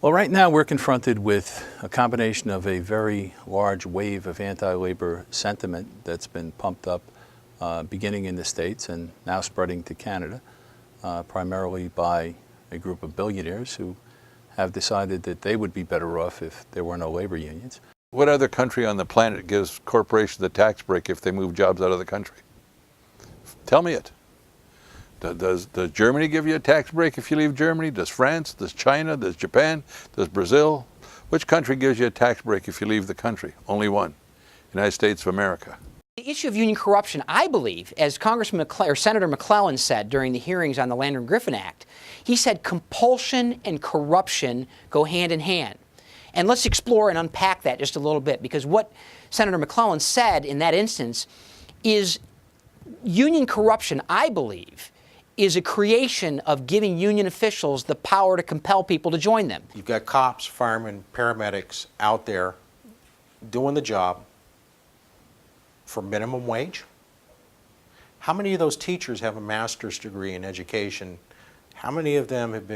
Well, right now we're confronted with a combination of a very large wave of anti-labor sentiment that's been pumped up beginning in the States and now spreading to Canada, primarily by a group of billionaires who have decided that they would be better off if there were no labor unions. What other country on the planet gives corporations a tax break if they move jobs out of the country? Tell me it. Does Germany give you a tax break if you leave Germany? Does France? Does China? Does Japan? Does Brazil? Which country gives you a tax break if you leave the country? Only one. United States of America. The issue of union corruption, I believe, as Senator McClellan said during the hearings on the Landry-Griffin Act, he said compulsion and corruption go hand in hand. And let's explore and unpack that just a little bit, because what Senator McClellan said in that instance is union corruption, I believe, is a creation of giving union officials the power to compel people to join them. You've got cops, firemen, paramedics out there doing the job for minimum wage. How many of those teachers have a master's degree in education? How many of them have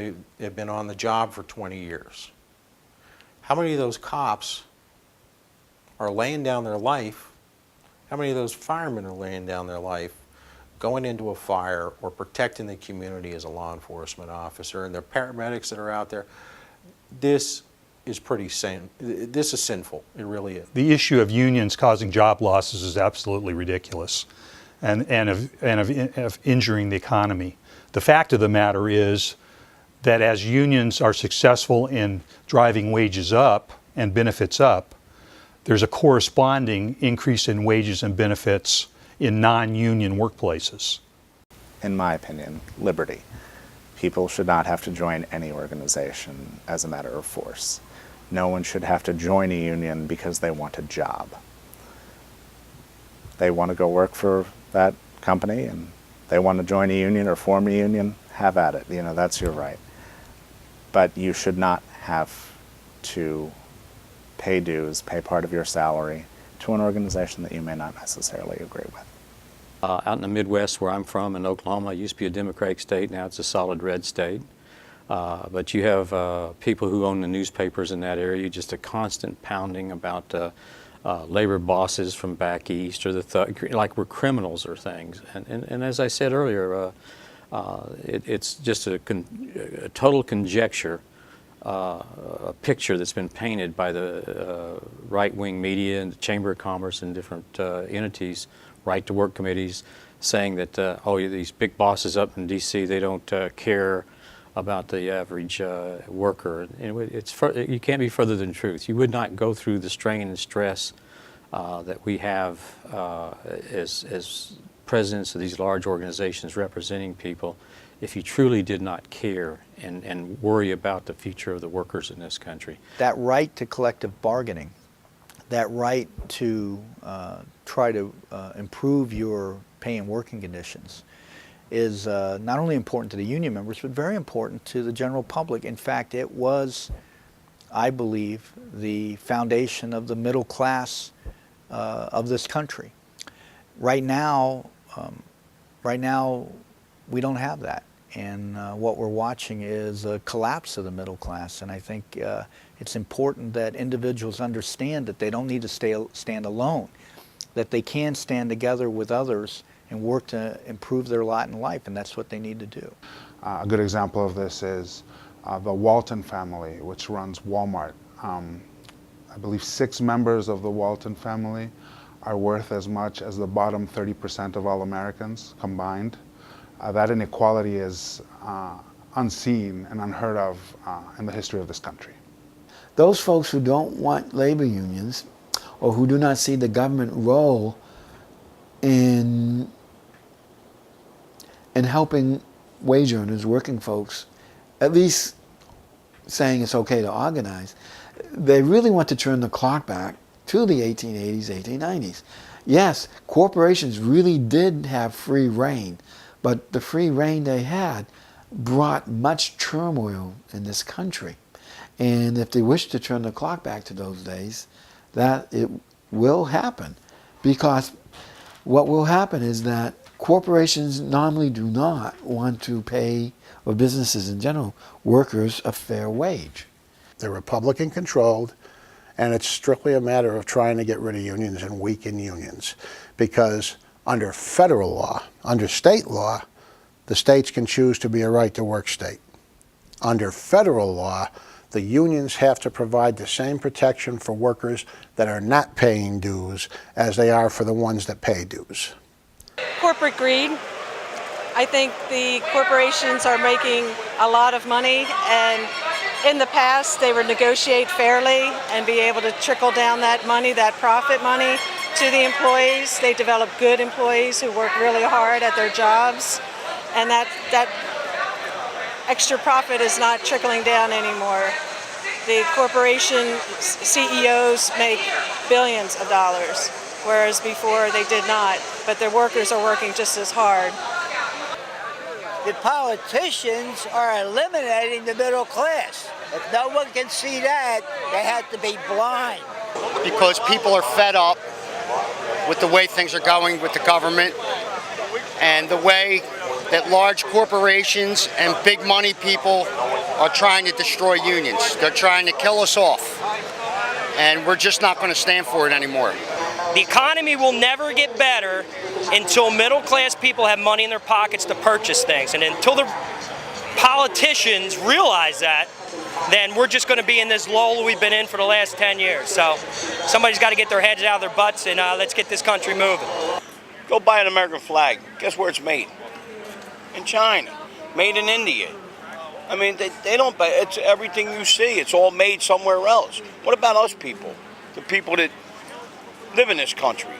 been on the job for 20 years? How many of those cops are laying down their life? How many of those firemen are laying down their life going into a fire or protecting the community as a law enforcement officer? And the paramedics that are out there, this is this is sinful. It really is. The issue of unions causing job losses is absolutely ridiculous and of injuring the economy. The fact of the matter is that as unions are successful in driving wages up and benefits up, there's a corresponding increase in wages and benefits in non-union workplaces. In my opinion, liberty. People should not have to join any organization as a matter of force. No one should have to join a union because they want a job. They want to go work for that company and they want to join a union or form a union, have at it. You know, that's your right. But you should not have to pay dues, pay part of your salary to an organization that you may not necessarily agree with. Out in the Midwest where I'm from in Oklahoma, it used to be a Democratic state, now it's a solid red state. But you have people who own the newspapers in that area, just a constant pounding about labor bosses from back east, or like we're criminals or things. And as I said earlier, it's just a total conjecture, a picture that's been painted by the right-wing media and the Chamber of Commerce and different entities, right-to-work committees, saying that, oh, these big bosses up in D.C., they don't care about the average worker. And you can't be further than truth. You would not go through the strain and stress that we have as presidents of these large organizations representing people if you truly did not care and worry about the future of the workers in this country. That right to collective bargaining, that right to try to improve your pay and working conditions is not only important to the union members, but very important to the general public. In fact, it was, I believe, the foundation of the middle class of this country. Right now, we don't have that. And what we're watching is a collapse of the middle class. And I think it's important that individuals understand that they don't need to stand alone, that they can stand together with others and work to improve their lot in life, and that's what they need to do. A good example of this is the Walton family, which runs Walmart. I believe 6 members of the Walton family are worth as much as the bottom 30% of all Americans combined. That inequality is unseen and unheard of in the history of this country. Those folks who don't want labor unions or who do not see the government role in helping wage earners, working folks, at least saying it's okay to organize, they really want to turn the clock back to the 1880s, 1890s. Yes, corporations really did have free reign, but the free reign they had brought much turmoil in this country. And if they wish to turn the clock back to those days, that it will happen. Because what will happen is that corporations normally do not want to pay, or businesses in general, workers a fair wage. They're Republican controlled, and it's strictly a matter of trying to get rid of unions and weaken unions. Because under federal law, under state law, the states can choose to be a right to work state. Under federal law, the unions have to provide the same protection for workers that are not paying dues as they are for the ones that pay dues. Corporate greed. I think the corporations are making a lot of money, and in the past they would negotiate fairly and be able to trickle down that money, that profit money, to the employees. They develop good employees who work really hard at their jobs, and that extra profit is not trickling down anymore. The corporation CEOs make billions of dollars, whereas before they did not, but their workers are working just as hard. The politicians are eliminating the middle class. If no one can see that, they have to be blind. Because people are fed up with the way things are going with the government and the way that large corporations and big money people are trying to destroy unions. They're trying to kill us off. And we're just not going to stand for it anymore. The economy will never get better until middle class people have money in their pockets to purchase things. And until the politicians realize that, then we're just going to be in this lull we've been in for the last 10 years. So somebody's got to get their heads out of their butts and let's get this country moving. Go buy an American flag. Guess where it's made? In China. Made in India. I mean, they don't buy, it's everything you see. It's all made somewhere else. What about us people? The people that live in this country.